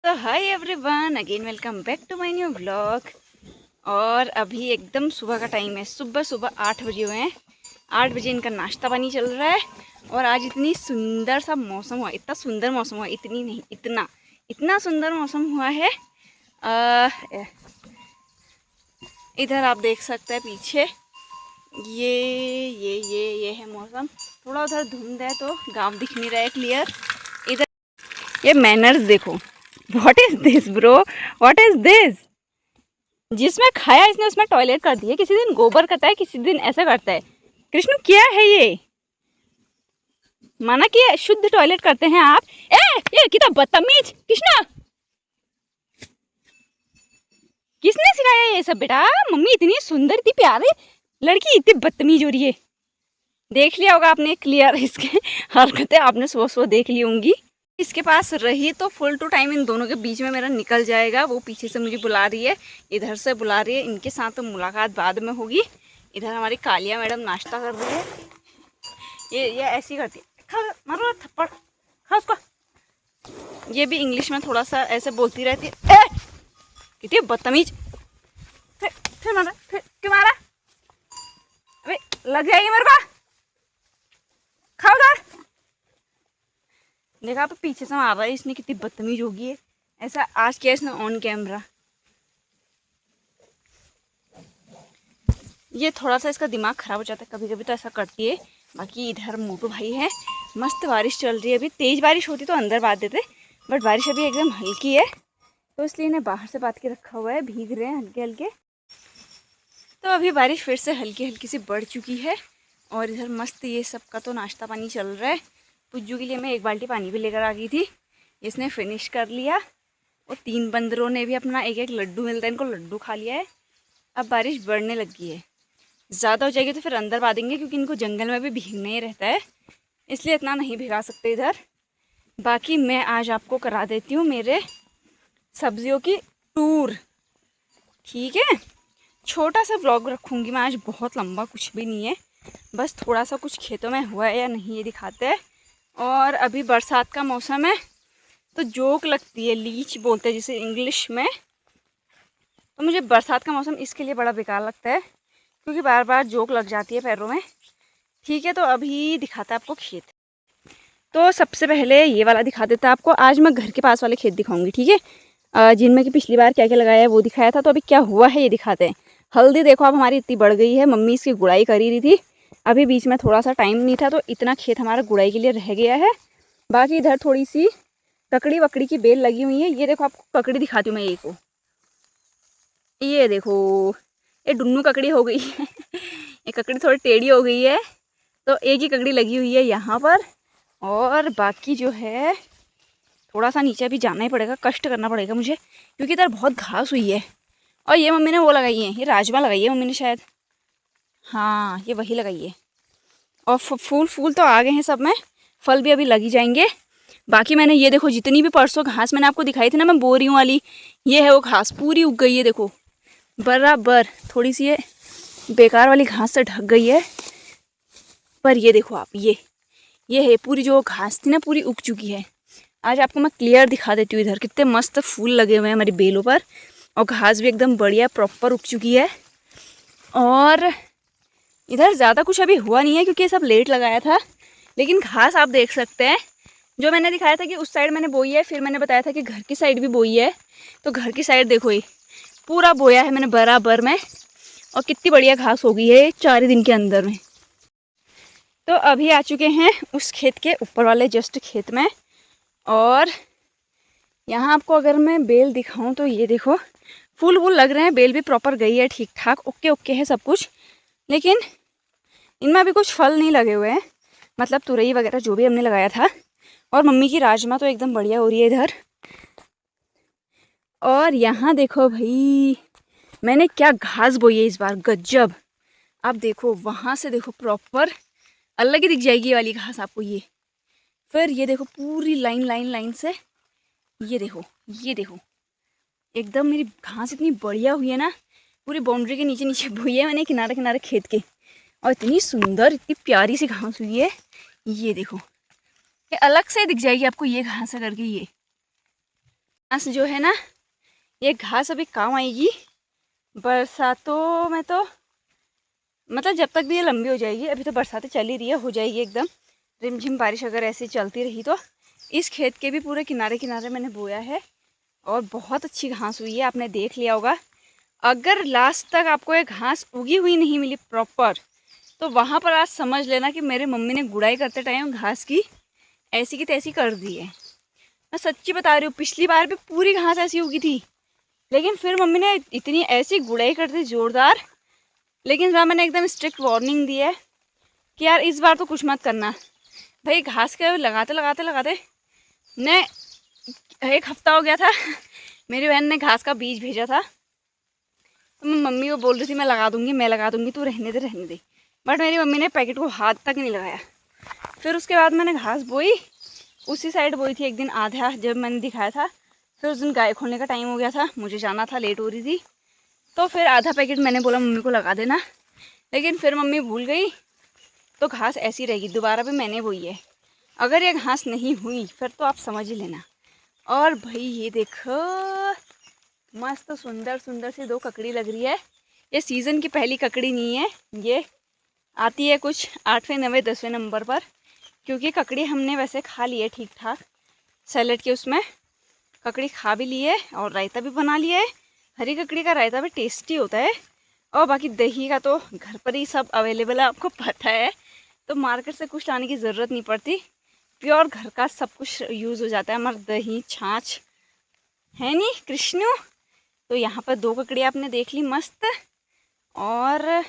तो hi everyone, again welcome back to my new vlog. और अभी एकदम सुबह का टाइम है। सुबह सुबह 8 बजे हुए हैं। 8 बजे इनका नाश्ता पानी चल रहा है। और आज इतनी सुंदर सा मौसम हुआ, इतना सुंदर मौसम हुआ, इतनी नहीं इतना इतना सुंदर मौसम हुआ है। इधर आप देख सकते हैं पीछे ये है मौसम। थोड़ा उधर धुंध है तो गाँव दिख नहीं रहा है क्लियर। इधर ये मैनर्स देखो। What is this bro, what is this. जिसमें खाया इसने उसमें टॉयलेट कर दिया। किसी दिन गोबर करता है, किसी दिन ऐसा करता है। कृष्ण क्या है ये, माना कि शुद्ध टॉयलेट करते हैं आप। ये कितना बदतमीज कृष्णा, किसने सिखाया ये सब बेटा। मम्मी इतनी सुंदर, इतनी प्यारी लड़की, इतनी बदतमीज हो रही है। देख लिया होगा आपने क्लियर इसके हरकतें, आपने सुबह देख ली होंगी। इसके पास रही तो फुल टू टाइम इन दोनों के बीच में मेरा निकल जाएगा। वो पीछे से मुझे बुला रही है, इधर से बुला रही है। इनके साथ तो मुलाकात बाद में होगी। इधर हमारी कालिया मैडम नाश्ता कर रही है। ये ऐसी करती है, खा मारो थप्पड़, खा उसको। ये भी इंग्लिश में थोड़ा सा ऐसे बोलती रहती है। कितनी बदतमीज। फिर मारा, फिर क्यों मारा। अबे लग जाएगी मेरे को, खाओ उधर। देखा आप पीछे से मार रहा है इसने, कितनी बदतमीज होगी है। ऐसा आज किया इसने ऑन कैमरा। ये थोड़ा सा इसका दिमाग खराब हो जाता है कभी कभी, तो ऐसा करती है। बाकी इधर मोटू भाई है। मस्त बारिश चल रही है। अभी तेज बारिश होती तो अंदर बात देते, बट बारिश अभी एकदम हल्की है तो इसलिए इन्हें बाहर से बात के रखा हुआ है। भीग रहे हैं हल्के हल्के। तो अभी बारिश फिर से हल्की हल्की सी बढ़ चुकी है। और इधर मस्त ये सबका तो नाश्ता पानी चल रहा है। पुज्जू के लिए मैं एक बाल्टी पानी भी लेकर आ गई थी, इसने फिनिश कर लिया। और 3 बंदरों ने भी अपना एक एक लड्डू मिलता है इनको, लड्डू खा लिया है। अब बारिश बढ़ने लगी है। ज़्यादा हो जाएगी तो फिर अंदर बांधेंगे, क्योंकि इनको जंगल में भी भीगना ही रहता है, इसलिए इतना नहीं भिगा सकते इधर। बाकी मैं आज आपको करा देती हूँ मेरे सब्जियों की टूर, ठीक है। छोटा सा व्लॉग रखूँगी मैं आज, बहुत लंबा कुछ भी नहीं है। बस थोड़ा सा कुछ खेतों में हुआ है या नहीं ये दिखाते हैं। और अभी बरसात का मौसम है तो जोक लगती है, लीच बोलते हैं जिसे इंग्लिश में। तो मुझे बरसात का मौसम इसके लिए बड़ा बेकार लगता है, क्योंकि बार बार जोक लग जाती है पैरों में। ठीक है, तो अभी दिखाता है आपको खेत। तो सबसे पहले ये वाला दिखा देता है आपको। आज मैं घर के पास वाले खेत दिखाऊंगी, ठीक है। जिनमें कि पिछली बार क्या क्या लगाया है वो दिखाया था, तो अभी क्या हुआ है ये दिखाते हैं। हल्दी देखो अब हमारी इतनी बढ़ गई है। मम्मी इसकी गुड़ाई कर ही रही थी, अभी बीच में थोड़ा सा टाइम नहीं था तो इतना खेत हमारा गुड़ाई के लिए रह गया है। बाकी इधर थोड़ी सी ककड़ी वकड़ी की बेल लगी हुई है। ये देखो आपको ककड़ी दिखाती हूँ मैं। ये देखो, ये डुन्नू ककड़ी हो गई है ये ककड़ी थोड़ी टेढ़ी हो गई है, तो एक ही ककड़ी लगी हुई है यहाँ पर। और बाकी जो है थोड़ा सा नीचे भी जाना ही पड़ेगा, कष्ट करना पड़ेगा मुझे, क्योंकि इधर बहुत घास हुई है। और ये मम्मी ने वो लगाई है, ये राजमा लगाई है मम्मी ने शायद, हाँ ये वही लगाई है। और फूल फूल तो आ गए हैं सब में, फल भी अभी लगी जाएंगे। बाकी मैंने ये देखो जितनी भी परसों घास मैंने आपको दिखाई थी ना, मैं बोरियों वाली, ये है वो घास पूरी उग गई है। देखो बराबर, थोड़ी सी ये बेकार वाली घास से ढक गई है, पर ये देखो आप, ये है पूरी जो घास थी ना, पूरी उग चुकी है। आज आपको मैं क्लियर दिखा देती हूँ। इधर कितने मस्त फूल लगे हुए हैं हमारी बेलों पर, और घास भी एकदम बढ़िया प्रॉपर उग चुकी है। और इधर ज़्यादा कुछ अभी हुआ नहीं है, क्योंकि ये सब लेट लगाया था। लेकिन घास आप देख सकते हैं, जो मैंने दिखाया था कि उस साइड मैंने बोई है, फिर मैंने बताया था कि घर की साइड भी बोई है। तो घर की साइड देखो, ये पूरा बोया है मैंने बराबर में, और कितनी बढ़िया घास हो गई है 4 ही दिन के अंदर में। तो अभी आ चुके हैं उस खेत के ऊपर वाले जस्ट खेत में। और यहाँ आपको अगर मैं बेल दिखाऊं तो ये देखो, फूल वूल लग रहे हैं, बेल भी प्रॉपर गई है, ठीक ठाक ओके ओके है सब कुछ। लेकिन इनमें अभी कुछ फल नहीं लगे हुए हैं, मतलब तुरई वगैरह जो भी हमने लगाया था। और मम्मी की राजमा तो एकदम बढ़िया हो रही है इधर। और यहाँ देखो भाई, मैंने क्या घास बोई है इस बार, गजब। आप देखो वहाँ से देखो, प्रॉपर अलग ही दिख जाएगी ये वाली घास आपको। ये फिर ये देखो पूरी लाइन लाइन लाइन से, ये देखो ये देखो, एकदम मेरी घास इतनी बढ़िया हुई है ना, पूरी बाउंड्री के नीचे नीचे बोई है मैंने, किनारे किनारे खेत के। और इतनी सुंदर, इतनी प्यारी सी घास हुई है। ये देखो, ये अलग से दिख जाएगी आपको ये घास करके। ये घास जो है ना, ये घास अभी काम आएगी बरसातों में। तो मतलब जब तक भी ये लंबी हो जाएगी, अभी तो बरसातें चल ही रही है, हो जाएगी एकदम रिमझिम बारिश अगर ऐसी चलती रही तो। इस खेत के भी पूरे किनारे किनारे मैंने बोया है और बहुत अच्छी घास हुई है, आपने देख लिया होगा। अगर लास्ट तक आपको ये घास उगी हुई नहीं मिली प्रॉपर, तो वहाँ पर आज समझ लेना कि मेरे मम्मी ने गुड़ाई करते टाइम घास की ऐसी की तैसी कर दी है। मैं सच्ची बता रही हूँ, पिछली बार भी पूरी घास ऐसी उगी थी, लेकिन फिर मम्मी ने इतनी ऐसी गुड़ाई कर दी जोरदार। लेकिन वहाँ मैंने एकदम स्ट्रिक्ट वार्निंग दी है कि यार इस बार तो कुछ मत करना भाई। घास के लगाते लगाते लगाते ने 1 हफ्ता हो गया था। मेरी बहन ने घास का बीज भेजा था, तो मैं मम्मी को बोल रही थी मैं लगा दूँगी, तू रहने दे। बट मेरी मम्मी ने पैकेट को हाथ तक नहीं लगाया। फिर उसके बाद मैंने घास बोई, उसी साइड बोई थी एक दिन आधा, जब मैंने दिखाया था। फिर उस दिन गाय खोलने का टाइम हो गया था, मुझे जाना था, लेट हो रही थी, तो फिर आधा पैकेट मैंने बोला मम्मी को लगा देना। लेकिन फिर मम्मी भूल गई, तो घास ऐसी रहेगी। दोबारा भी मैंने बोई है। अगर ये घास नहीं हुई फिर तो आप समझ ही लेना। और भाई ये देखो, मस्त सुंदर सुंदर सी 2 ककड़ी लग रही है। ये सीज़न की पहली ककड़ी नहीं है, ये आती है कुछ 8वें 9वें 10वें नंबर पर, क्योंकि ककड़ी हमने वैसे खा ली है ठीक ठाक सैलेड के उसमें। ककड़ी खा भी ली है और रायता भी बना लिया है। हरी ककड़ी का रायता भी टेस्टी होता है। और बाकी दही का तो घर पर ही सब अवेलेबल है, आपको पता है, तो मार्केट से कुछ लाने की ज़रूरत नहीं पड़ती। प्योर घर का सब कुछ यूज़ हो जाता है हमारा, दही छाछ है नहीं कृष्णु। तो यहाँ पर 2 ककड़ी आपने देख ली मस्त, और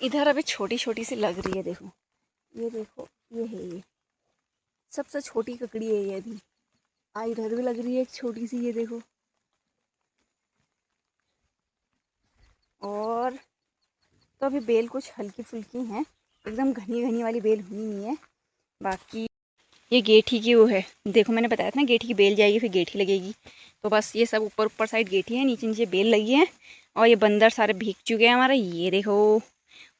इधर अभी छोटी छोटी सी लग रही है। देखो ये, देखो ये है, ये सबसे छोटी ककड़ी है ये अभी। इधर भी लग रही है एक छोटी सी, ये देखो। और तो अभी बेल कुछ हल्की फुल्की हैं, एकदम घनी घनी वाली बेल हुई नहीं है। बाकी ये गेठी की वो है, देखो मैंने बताया था ना गेठी की बेल जाएगी फिर गेठी लगेगी। तो बस ये सब ऊपर ऊपर साइड गेठी है, नीचे नीचे बेल लगी है। और ये बंदर सारे भीग चुके हैं हमारे। ये देखो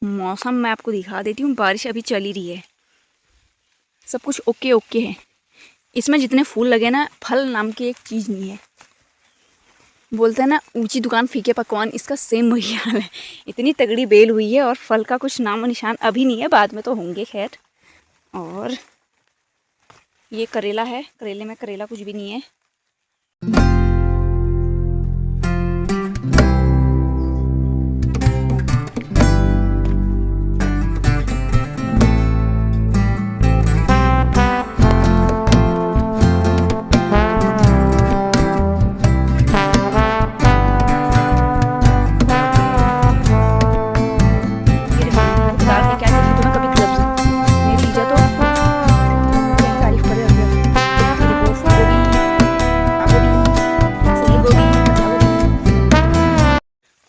मौसम मैं आपको दिखा देती हूँ, बारिश अभी चल ही रही है, सब कुछ ओके ओके है। इसमें जितने फूल लगे ना, फल नाम की एक चीज़ नहीं है। बोलते हैं ना ऊंची दुकान फीके पकवान, इसका सेम वही हाल है। इतनी तगड़ी बेल हुई है और फल का कुछ नामो निशान अभी नहीं है, बाद में तो होंगे खैर। और ये करेला है, करेले में करेला कुछ भी नहीं है।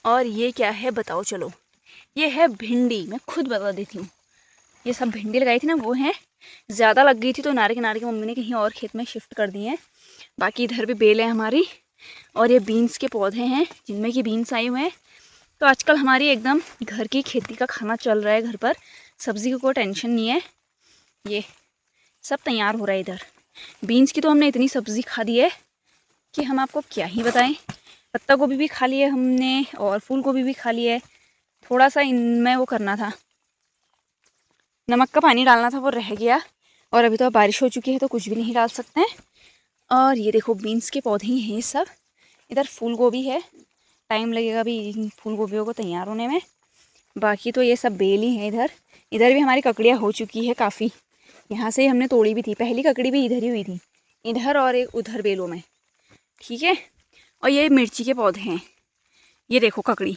और ये क्या है बताओ चलो, ये है भिंडी। मैं खुद बता देती हूँ, ये सब भिंडी लगाई थी ना वो है, ज़्यादा लग गई थी तो नारे किनारे की मम्मी ने कहीं और खेत में शिफ्ट कर दी है। बाकी इधर भी बेल है हमारी। और ये बीन्स के पौधे हैं जिनमें कि बीन्स आए हुए हैं। तो आजकल हमारी एकदम घर की खेती का खाना चल रहा है घर पर, सब्ज़ी की कोई टेंशन नहीं है। ये सब तैयार हो रहा है इधर। बीन्स की तो हमने इतनी सब्ज़ी खा दी है कि हम आपको क्या ही बताएं। पत्ता गोभी भी खा लिए हमने और फूल गोभी भी खा लिए। थोड़ा सा इनमें वो करना था, नमक का पानी डालना था, वो रह गया। और अभी तो बारिश हो चुकी है तो कुछ भी नहीं डाल सकते हैं। और ये देखो बीन्स के पौधे ही हैं सब। इधर फूल गोभी है, टाइम लगेगा अभी इन फूल गोभियों को तैयार होने में। बाकी तो ये सब बेल ही हैं इधर। इधर भी हमारी ककड़ियाँ हो चुकी है काफ़ी, यहाँ से ही हमने तोड़ी भी थी। पहली ककड़ी भी इधर ही हुई थी, इधर और एक उधर बेलों में, ठीक है। और ये मिर्ची के पौधे हैं। ये देखो ककड़ी,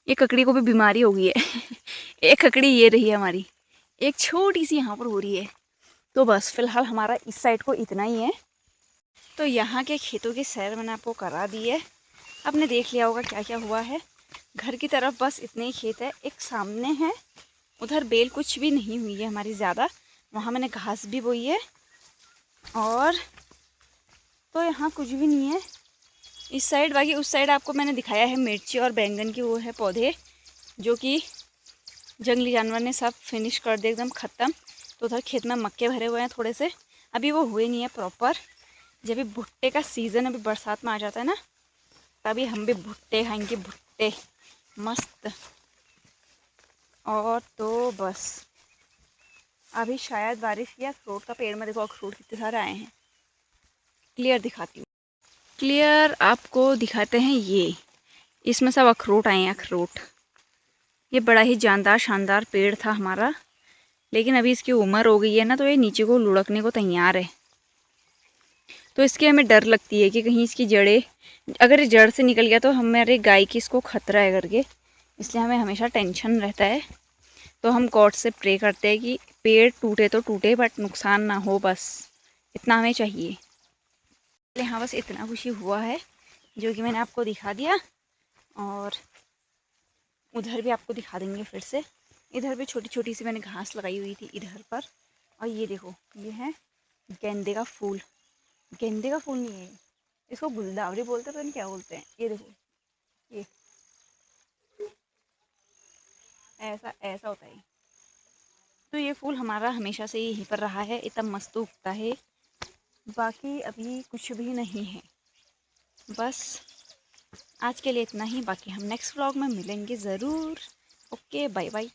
ये ककड़ी को भी बीमारी हो गई है। एक ककड़ी ये रही है हमारी, एक छोटी सी यहाँ पर हो रही है। तो बस फ़िलहाल हमारा इस साइड को इतना ही है। तो यहाँ के खेतों की सैर मैंने आपको करा दी है, आपने देख लिया होगा क्या क्या हुआ है। घर की तरफ बस इतने ही खेत है, एक सामने है, उधर बेल कुछ भी नहीं हुई है हमारी ज़्यादा, वहाँ मैंने घास भी बोई है। और तो यहाँ कुछ भी नहीं है इस साइड। बाकी उस साइड आपको मैंने दिखाया है मिर्ची और बैंगन की वो है पौधे, जो कि जंगली जानवर ने सब फिनिश कर दिया एकदम ख़त्म। तो उधर खेत में मक्के भरे हुए हैं थोड़े से, अभी वो हुए नहीं है प्रॉपर। जब भी भुट्टे का सीज़न अभी बरसात में आ जाता है ना, तभी हम भी भुट्टे खाएंगे, भुट्टे मस्त। और तो बस अभी शायद बारिश या अखरोट का पेड़ में देखो, अखरोट कितने सारे आए हैं। क्लियर दिखाती हूँ, क्लियर आपको दिखाते हैं। ये इसमें सब अखरोट आए हैं, अखरोट। ये बड़ा ही जानदार शानदार पेड़ था हमारा, लेकिन अभी इसकी उम्र हो गई है ना, तो ये नीचे को लुढ़कने को तैयार है। तो इसकी हमें डर लगती है कि कहीं इसकी जड़ें, अगर ये जड़ से निकल गया तो हमारे गाय की इसको खतरा है करके, इसलिए हमें हमेशा टेंशन रहता है। तो हम गॉड से प्रे करते हैं कि पेड़ टूटे तो टूटे, बट नुकसान ना हो, बस इतना हमें चाहिए। हाँ, बस इतना कुछ ही हुआ है जो कि मैंने आपको दिखा दिया। और उधर भी आपको दिखा देंगे फिर से। इधर भी छोटी छोटी सी मैंने घास लगाई हुई थी इधर पर। और ये देखो, ये है गेंदे का फूल। गेंदे का फूल नहीं है, इसको गुलदावरी बोलते हैं, पता नहीं क्या बोलते हैं। ये देखो, ये ऐसा ऐसा होता है। तो ये फूल हमारा हमेशा से यहीं पर रहा है, इतना मस्त उगता है। बाकी अभी कुछ भी नहीं है। बस आज के लिए इतना ही, बाकी हम नेक्स्ट व्लॉग में मिलेंगे ज़रूर। Okay, bye bye.